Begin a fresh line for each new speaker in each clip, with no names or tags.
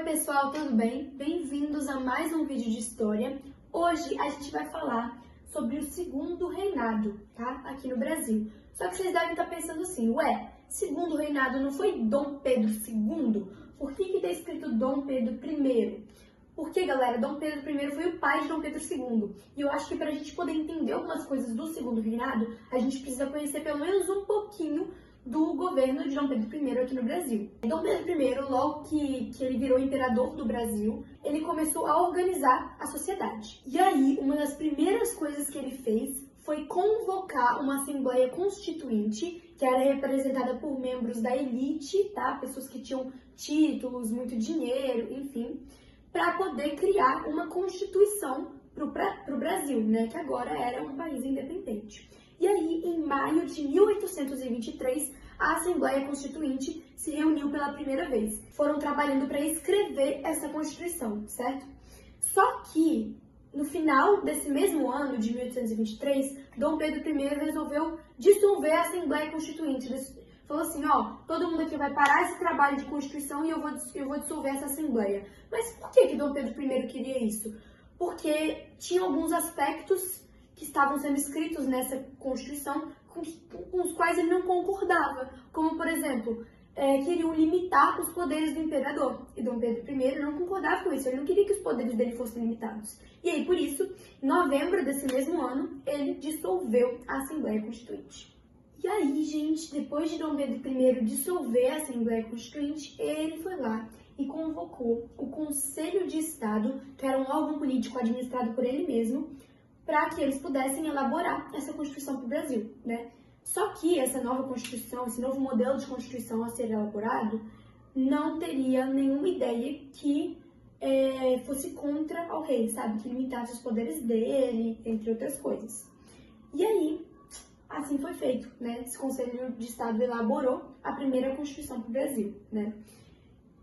Oi pessoal, tudo bem? Bem-vindos a mais um vídeo de história. Hoje a gente vai falar sobre o segundo reinado, tá? Aqui no Brasil. Só que vocês devem estar pensando assim, ué, segundo reinado não foi Dom Pedro II? Por que tá escrito Dom Pedro I? Porque, galera, Dom Pedro I foi o pai de Dom Pedro II. E eu acho que para a gente poder entender algumas coisas do segundo reinado, a gente precisa conhecer pelo menos um pouquinho do governo de Dom Pedro I aqui no Brasil. Dom Pedro I, logo que ele virou imperador do Brasil, ele começou a organizar a sociedade. E aí, uma das primeiras coisas que ele fez foi convocar uma Assembleia Constituinte, que era representada por membros da elite, tá? Pessoas que tinham títulos, muito dinheiro, enfim, para poder criar uma Constituição para o Brasil, né? Que agora era um país independente. E aí, em maio de 1823, a Assembleia Constituinte se reuniu pela primeira vez. Foram trabalhando para escrever essa Constituição, certo? Só que, no final desse mesmo ano, de 1823, Dom Pedro I resolveu dissolver a Assembleia Constituinte. Ele falou assim, ó, todo mundo aqui vai parar esse trabalho de Constituição e eu vou dissolver essa Assembleia. Mas por que Dom Pedro I queria isso? Porque tinha alguns aspectos que estavam sendo escritos nessa Constituição com os quais ele não concordava. Como, por exemplo, queriam limitar os poderes do imperador. E Dom Pedro I não concordava com isso, ele não queria que os poderes dele fossem limitados. E aí, por isso, em novembro desse mesmo ano, ele dissolveu a Assembleia Constituinte. E aí, gente, depois de Dom Pedro I dissolver a Assembleia Constituinte, ele foi lá e convocou o Conselho de Estado, que era um órgão político administrado por ele mesmo, para que eles pudessem elaborar essa Constituição para o Brasil, né? Só que essa nova Constituição, esse novo modelo de Constituição a ser elaborado, não teria nenhuma ideia que fosse contra ao rei, sabe? Que limitasse os poderes dele, entre outras coisas. E aí, assim foi feito, né? Esse Conselho de Estado elaborou a primeira Constituição para o Brasil, né?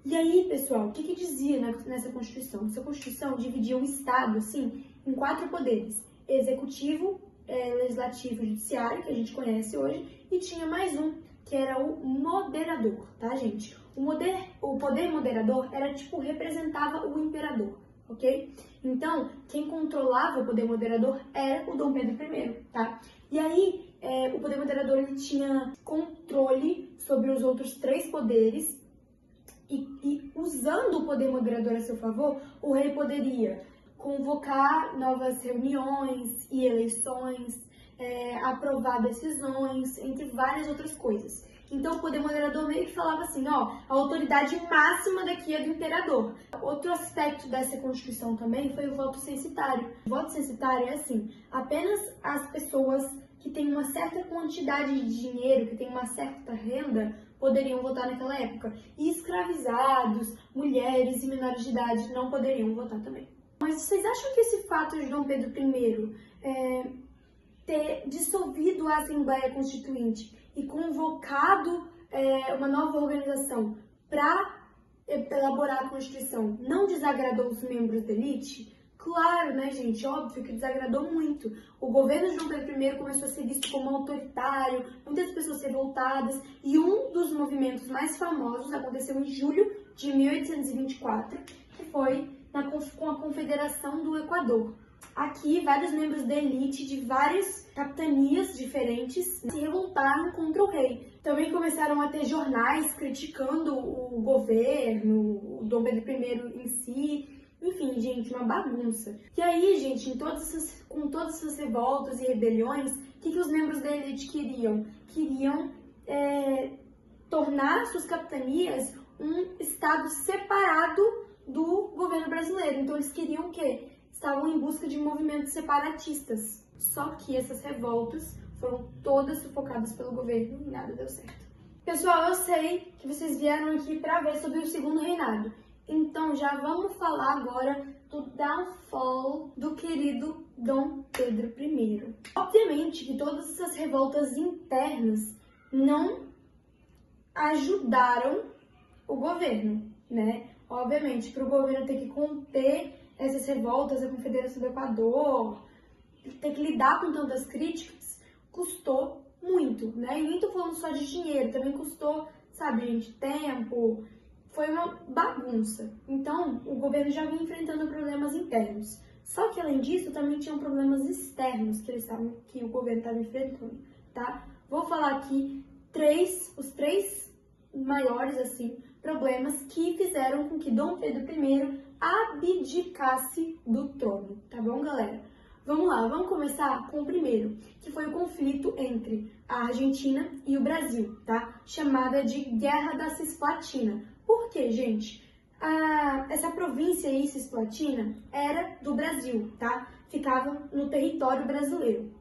E aí, pessoal, o que dizia nessa Constituição? Essa Constituição dividia o Estado, assim, em 4 poderes. Executivo, legislativo e judiciário, que a gente conhece hoje, e tinha mais um, que era o moderador, tá, gente? O poder moderador era, tipo, representava o imperador, ok? Então, quem controlava o poder moderador era o Dom Pedro I, tá? E aí, o poder moderador, ele tinha controle sobre os outros 3 poderes, e usando o poder moderador a seu favor, o rei poderia convocar novas reuniões e eleições, aprovar decisões, entre várias outras coisas. Então, o poder moderador meio que falava assim, ó, a autoridade máxima daqui é do imperador. Outro aspecto dessa Constituição também foi o voto censitário. O voto censitário é assim, apenas as pessoas que têm uma certa quantidade de dinheiro, que têm uma certa renda, poderiam votar naquela época. E escravizados, mulheres e menores de idade não poderiam votar também. Mas vocês acham que esse fato de Dom Pedro I ter dissolvido a Assembleia Constituinte e convocado uma nova organização para elaborar a Constituição não desagradou os membros da elite? Claro, né, gente? Óbvio que desagradou muito. O governo de Dom Pedro I começou a ser visto como autoritário, muitas pessoas revoltadas, e um dos movimentos mais famosos aconteceu em julho de 1824, que foi com a Confederação do Equador. Aqui, vários membros da elite de várias capitanias diferentes se revoltaram contra o rei. Também começaram a ter jornais criticando o governo, o Dom Pedro I em si. Enfim, gente, uma bagunça. E aí, gente, com todas essas revoltas e rebeliões, o que os membros da elite queriam? Queriam tornar suas capitanias um estado separado do governo brasileiro. Então, eles queriam o quê? Estavam em busca de movimentos separatistas. Só que essas revoltas foram todas sufocadas pelo governo e nada deu certo. Pessoal, eu sei que vocês vieram aqui para ver sobre o segundo reinado. Então, já vamos falar agora do downfall do querido Dom Pedro I. Obviamente que todas essas revoltas internas não ajudaram o governo, né? Obviamente, para o governo ter que conter essas revoltas, a Confederação do Equador, ter que lidar com tantas críticas, custou muito, né? E nem tô falando só de dinheiro, também custou, sabe, gente, tempo. foi uma bagunça. Então, o governo já vinha enfrentando problemas internos. Só que, além disso, também tinham problemas externos que eles sabem que o governo estava enfrentando, tá? Vou falar aqui os três maiores, assim, problemas que fizeram com que Dom Pedro I abdicasse do trono, tá bom, galera? Vamos lá, vamos começar com o primeiro, que foi o conflito entre a Argentina e o Brasil, tá? Chamada de Guerra da Cisplatina. Por quê, gente? Essa província aí, Cisplatina, era do Brasil, tá? Ficava no território brasileiro.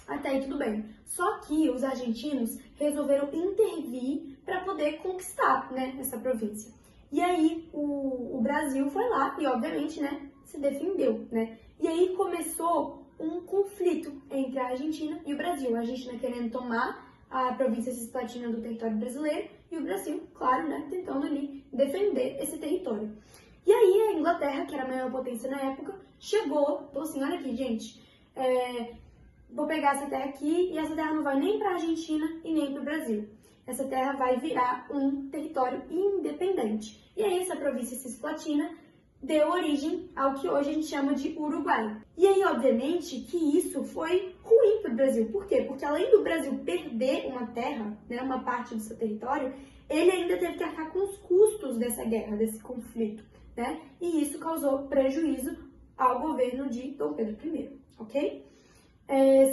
Até aí tudo bem. Só que os argentinos resolveram intervir para poder conquistar, né, essa província. E aí o Brasil foi lá e, obviamente, né, se defendeu, né? E aí começou um conflito entre a Argentina e o Brasil. A Argentina querendo tomar a província Cisplatina do território brasileiro e o Brasil, claro, né, tentando ali defender esse território. E aí a Inglaterra, que era a maior potência na época, chegou, falou assim, olha aqui, gente, vou pegar essa terra aqui e essa terra não vai nem para a Argentina e nem para o Brasil. Essa terra vai virar um território independente. E aí essa província Cisplatina deu origem ao que hoje a gente chama de Uruguai. E aí, obviamente, que isso foi ruim para o Brasil. Por quê? Porque além do Brasil perder uma terra, né, uma parte do seu território, ele ainda teve que arcar com os custos dessa guerra, desse conflito, né? E isso causou prejuízo ao governo de Dom Pedro I, ok?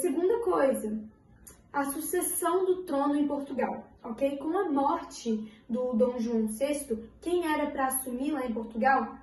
Segunda coisa, a sucessão do trono em Portugal, ok? Com a morte do Dom João VI, quem era para assumir lá em Portugal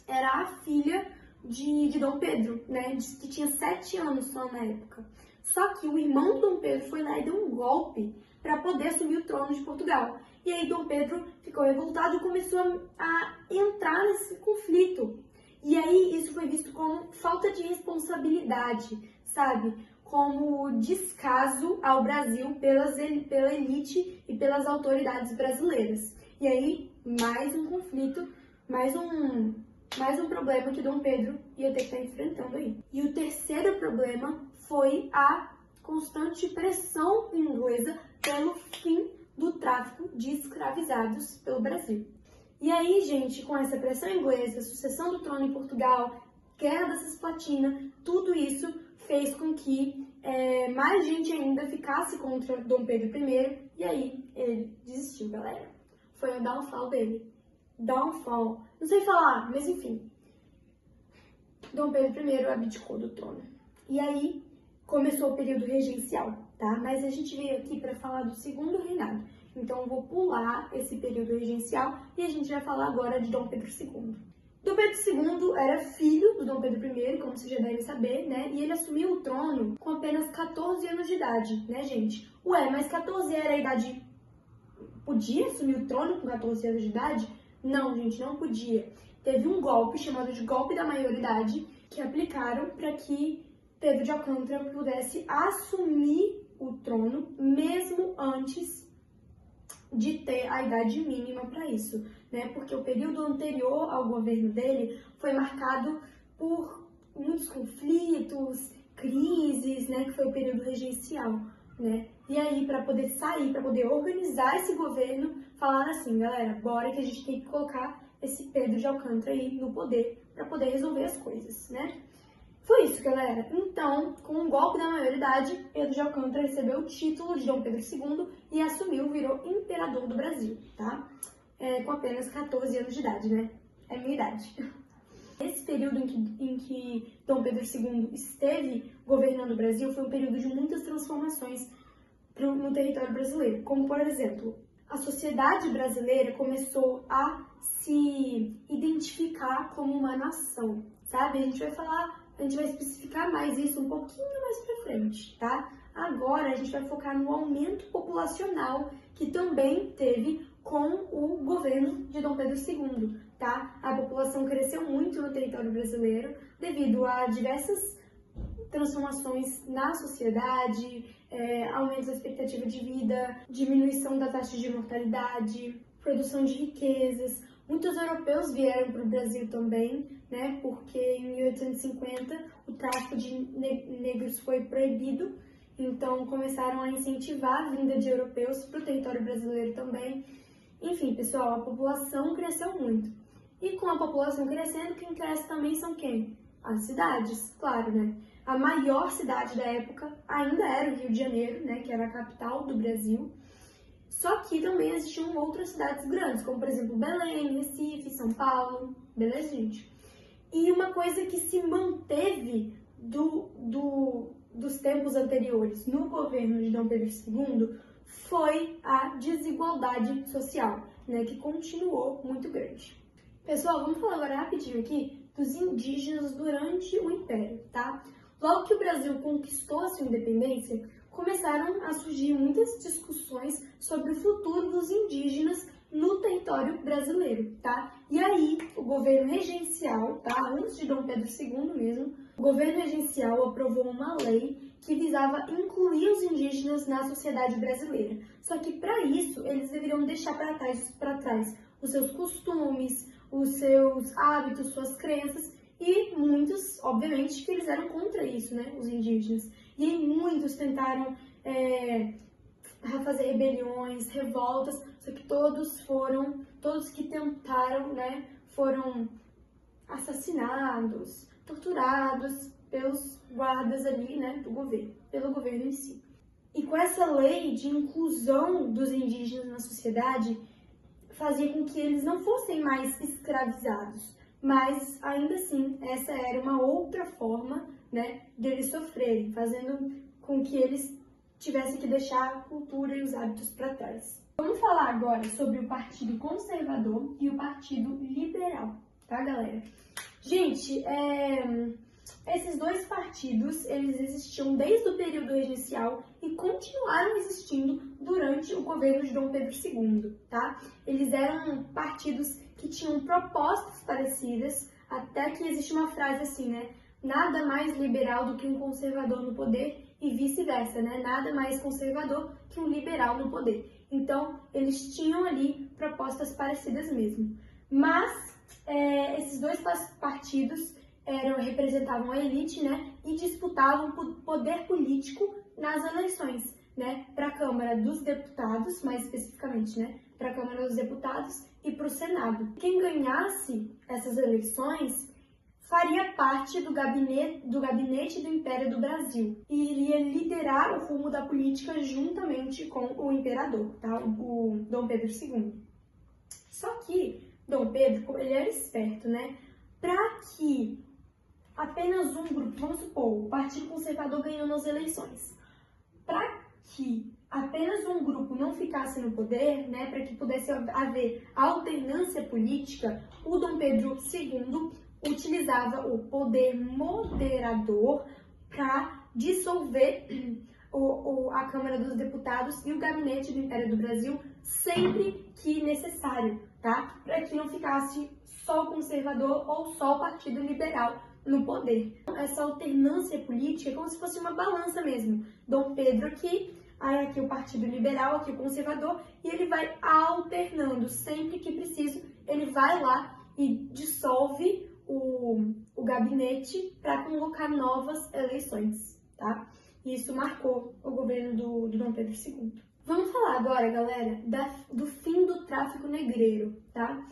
era a filha de Dom Pedro, né? Que tinha 7 anos só na época. Só que o irmão de Dom Pedro foi lá e deu um golpe para poder assumir o trono de Portugal. E aí Dom Pedro ficou revoltado e começou a entrar nesse conflito. E aí isso foi visto como falta de responsabilidade, sabe? Como descaso ao Brasil pela elite e pelas autoridades brasileiras. E aí, mais um conflito, mais um problema que Dom Pedro ia ter que estar enfrentando aí. E o terceiro problema foi a constante pressão inglesa pelo fim do tráfico de escravizados pelo Brasil. E aí, gente, com essa pressão inglesa, sucessão do trono em Portugal, Guerra da Cisplatina, tudo isso fez com que mais gente ainda ficasse contra Dom Pedro I, e aí ele desistiu, galera. Foi o downfall dele. Downfall. Não sei falar, mas enfim. Dom Pedro I abdicou do trono. E aí começou o período regencial, tá? Mas a gente veio aqui para falar do segundo reinado. Então eu vou pular esse período regencial e a gente vai falar agora de Dom Pedro II. Dom Pedro II era filho do Dom Pedro I, como vocês já devem saber, né? E ele assumiu o trono com apenas 14 anos de idade, né, gente? Ué, mas 14 era a idade... Podia assumir o trono com 14 anos de idade? Não, gente, não podia. Teve um golpe chamado de golpe da maioridade que aplicaram para que Pedro de Alcântara pudesse assumir o trono mesmo antes de ter a idade mínima para isso, né? Porque o período anterior ao governo dele foi marcado por muitos conflitos, crises, né? Que foi o período regencial, né? E aí, para poder sair, para poder organizar esse governo, falaram assim, galera, bora que a gente tem que colocar esse Pedro de Alcântara aí no poder para poder resolver as coisas, né? Foi isso, galera. Então, com o golpe da maioridade, Pedro de Alcântara recebeu o título de Dom Pedro II e assumiu, virou imperador do Brasil, tá? Com apenas 14 anos de idade, né? É a minha idade. Esse período em que Dom Pedro II esteve governando o Brasil foi um período de muitas transformações no território brasileiro. Como, por exemplo, a sociedade brasileira começou a se identificar como uma nação, sabe? A gente vai especificar mais isso um pouquinho mais pra frente, tá? Agora a gente vai focar no aumento populacional que também teve com o governo de Dom Pedro II, tá? A população cresceu muito no território brasileiro devido a diversas transformações na sociedade, aumento da expectativa de vida, diminuição da taxa de mortalidade, produção de riquezas. Muitos europeus vieram para o Brasil também, né? Porque em 1850 o tráfico de negros foi proibido, então começaram a incentivar a vinda de europeus para o território brasileiro também. Enfim, pessoal, a população cresceu muito. E com a população crescendo, quem cresce também são quem? As cidades, claro, né? A maior cidade da época ainda era o Rio de Janeiro, né? Que era a capital do Brasil. Só que também existiam outras cidades grandes, como por exemplo Belém, Recife, São Paulo, beleza, gente? E uma coisa que se manteve dos tempos anteriores no governo de Dom Pedro II foi a desigualdade social, né, que continuou muito grande. Pessoal, vamos falar agora rapidinho aqui dos indígenas durante o Império, tá? Logo que o Brasil conquistou a sua independência, começaram a surgir muitas discussões sobre o futuro dos indígenas no território brasileiro, tá? E aí, o governo regencial, tá? Antes de Dom Pedro II mesmo, o governo regencial aprovou uma lei que visava incluir os indígenas na sociedade brasileira. Só que para isso, eles deveriam deixar para trás os seus costumes, os seus hábitos, suas crenças, e muitos, obviamente, que eles eram contra isso, né? Os indígenas. E aí muitos tentaram fazer rebeliões, revoltas, só que todos que tentaram, né, foram assassinados, torturados pelos guardas ali, né, do governo, pelo governo em si. E com essa lei de inclusão dos indígenas na sociedade, fazia com que eles não fossem mais escravizados, mas ainda assim essa era uma outra forma, né, deles sofrerem, fazendo com que eles tivessem que deixar a cultura e os hábitos para trás. Vamos falar agora sobre o Partido Conservador e o Partido Liberal, tá, galera? Gente, esses dois partidos, eles existiam desde o período regencial e continuaram existindo durante o governo de Dom Pedro II, tá? Eles eram partidos que tinham propostas parecidas, até que existe uma frase assim, né? Nada mais liberal do que um conservador no poder e vice-versa, né? Nada mais conservador que um liberal no poder. Então, eles tinham ali propostas parecidas mesmo. Mas, esses dois partidos representavam a elite, né? E disputavam o poder político nas eleições, né? Para a Câmara dos Deputados, mais especificamente, né? Para a Câmara dos Deputados e para o Senado. Quem ganhasse essas eleições faria parte do gabinete do Império do Brasil e iria liderar o rumo da política juntamente com o imperador, tá? O Dom Pedro II. Só que Dom Pedro, ele era esperto, né? Para que apenas um grupo, vamos supor, o Partido Conservador ganhou nas eleições, para que apenas um grupo não ficasse no poder, né? Para que pudesse haver alternância política, o Dom Pedro II utilizava o poder moderador para dissolver a Câmara dos Deputados e o gabinete do Império do Brasil sempre que necessário, tá? Para que não ficasse só o conservador ou só o Partido Liberal no poder. Essa alternância política é como se fosse uma balança mesmo. Dom Pedro aqui, aí aqui o Partido Liberal, aqui o conservador, e ele vai alternando sempre que preciso, ele vai lá e dissolve o gabinete para convocar novas eleições, tá? E isso marcou o governo do Dom Pedro II. Vamos falar agora, galera, do fim do tráfico negreiro, tá?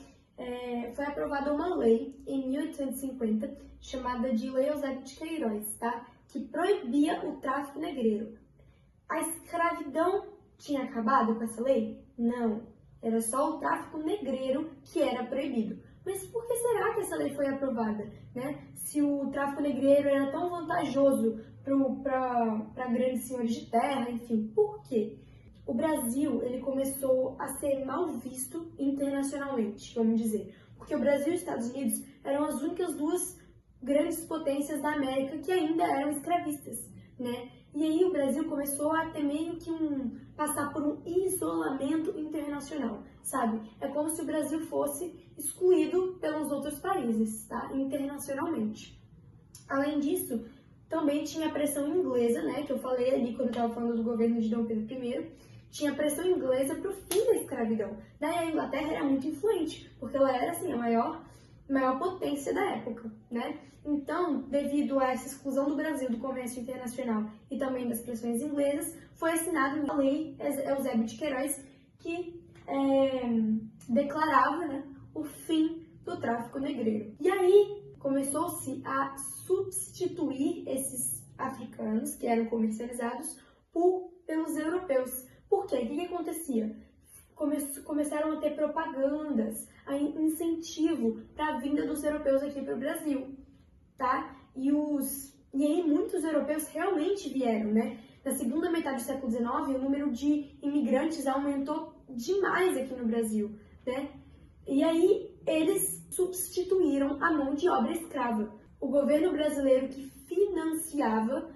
Foi aprovada uma lei em 1850 chamada de Lei Eusébio de Queiroz, tá? Que proibia o tráfico negreiro. A escravidão tinha acabado com essa lei? Não. Era só o tráfico negreiro que era proibido. Mas por que será que essa lei foi aprovada, né? Se o tráfico negreiro era tão vantajoso para grandes senhores de terra, enfim, por quê? O Brasil, ele começou a ser mal visto internacionalmente, vamos dizer. Porque o Brasil e os Estados Unidos eram as únicas duas grandes potências da América que ainda eram escravistas, né? E aí o Brasil começou a ter meio que passar por um isolamento internacional, sabe? É como se o Brasil fosse excluído pelos outros países, tá? Internacionalmente. Além disso, também tinha a pressão inglesa, né? Que eu falei ali quando eu estava falando do governo de Dom Pedro I. Tinha pressão inglesa para o fim da escravidão. Daí a Inglaterra era muito influente, porque ela era, assim, a maior potência da época, né? Então, devido a essa exclusão do Brasil do comércio internacional e também das pressões inglesas, foi assinada a Lei Eusébio de Queiroz, que declarava, né, o fim do tráfico negreiro. E aí começou-se a substituir esses africanos que eram comercializados pelos europeus. Por quê? O que acontecia? Começaram a ter propagandas, a incentivo para a vinda dos europeus aqui para o Brasil, tá? E aí muitos europeus realmente vieram, né? Na segunda metade do século XIX, o número de imigrantes aumentou demais aqui no Brasil, né? E aí eles substituíram a mão de obra escrava. O governo brasileiro que financiava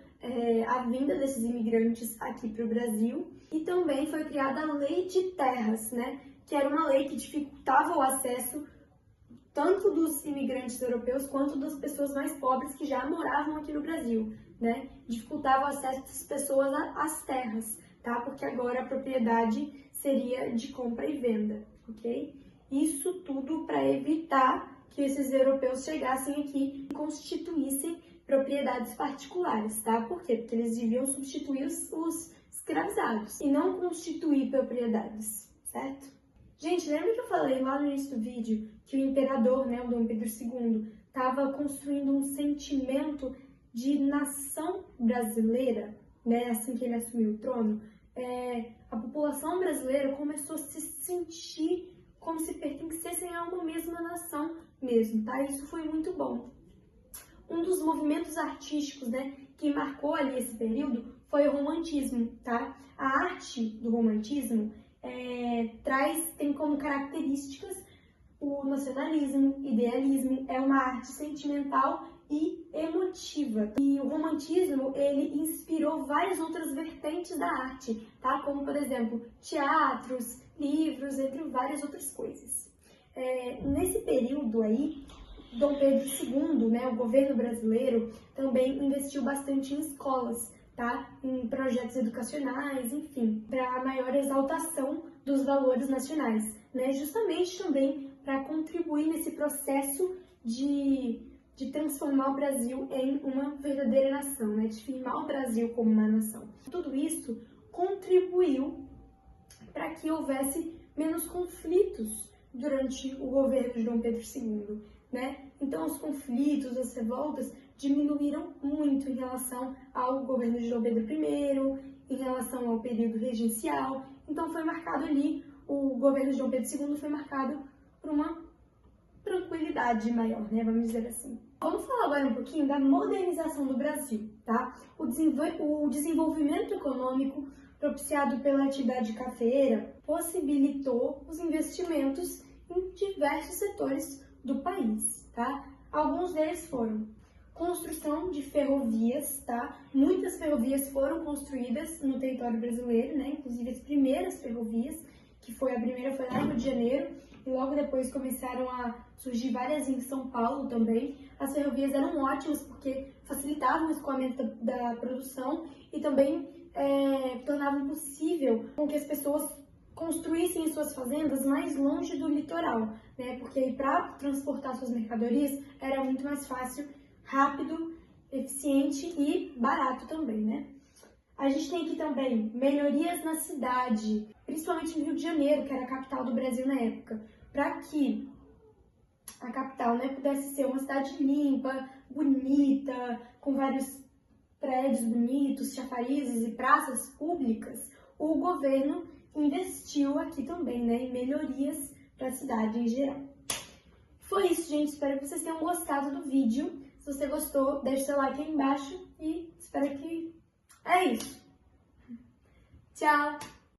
a vinda desses imigrantes aqui para o Brasil, e também foi criada a Lei de Terras, né? Que era uma lei que dificultava o acesso tanto dos imigrantes europeus quanto das pessoas mais pobres que já moravam aqui no Brasil, né? Dificultava o acesso dessas pessoas às terras, tá? Porque agora a propriedade seria de compra e venda, ok? Isso tudo para evitar que esses europeus chegassem aqui e constituíssem propriedades particulares, tá? Por quê? Porque eles deviam substituir os escravizados e não constituir propriedades, certo? Gente, lembra que eu falei lá no início do vídeo que o imperador, né, o Dom Pedro II, estava construindo um sentimento de nação brasileira, né, assim que ele assumiu o trono? A população brasileira começou a se sentir como se pertencessem a uma mesma nação mesmo, tá? Isso foi muito bom. Um dos movimentos artísticos, né, que marcou ali esse período foi o romantismo, tá? A arte do romantismo tem como características o nacionalismo, idealismo, é uma arte sentimental e emotiva. E o romantismo, ele inspirou várias outras vertentes da arte, tá? Como, por exemplo, teatros, livros, entre várias outras coisas. Nesse período aí, Dom Pedro II, né, o governo brasileiro, também investiu bastante em escolas, tá? Em projetos educacionais, enfim, para maior exaltação dos valores nacionais, né? Justamente também para contribuir nesse processo de transformar o Brasil em uma verdadeira nação, né? De firmar o Brasil como uma nação. Tudo isso contribuiu para que houvesse menos conflitos durante o governo de Dom Pedro II, né? Então os conflitos, as revoltas diminuíram muito em relação ao governo de Dom Pedro I, em relação ao período regencial. Então foi marcado ali, o governo de Dom Pedro II foi marcado por uma tranquilidade maior, né? Vamos dizer assim. Vamos falar agora um pouquinho da modernização do Brasil, tá? O desenvolvimento econômico propiciado pela atividade cafeeira possibilitou os investimentos em diversos setores do país, tá? Alguns deles foram construção de ferrovias, tá? Muitas ferrovias foram construídas no território brasileiro, né? Inclusive as primeiras ferrovias, a primeira foi lá no Rio de Janeiro, e logo depois começaram a surgir várias em São Paulo também. As ferrovias eram ótimas porque facilitavam o escoamento da produção e também tornavam possível com que as pessoas construíssem suas fazendas mais longe do litoral, né? Porque para transportar suas mercadorias era muito mais fácil, rápido, eficiente e barato também, né? A gente tem aqui também melhorias na cidade, principalmente no Rio de Janeiro, que era a capital do Brasil na época, para que a capital, né, pudesse ser uma cidade limpa, bonita, com vários prédios bonitos, chafarizes e praças públicas. O governo investiu aqui também, né, em melhorias para a cidade em geral. Foi isso, gente. Espero que vocês tenham gostado do vídeo. Se você gostou, deixe seu like aí embaixo e espero que... É isso. Tchau!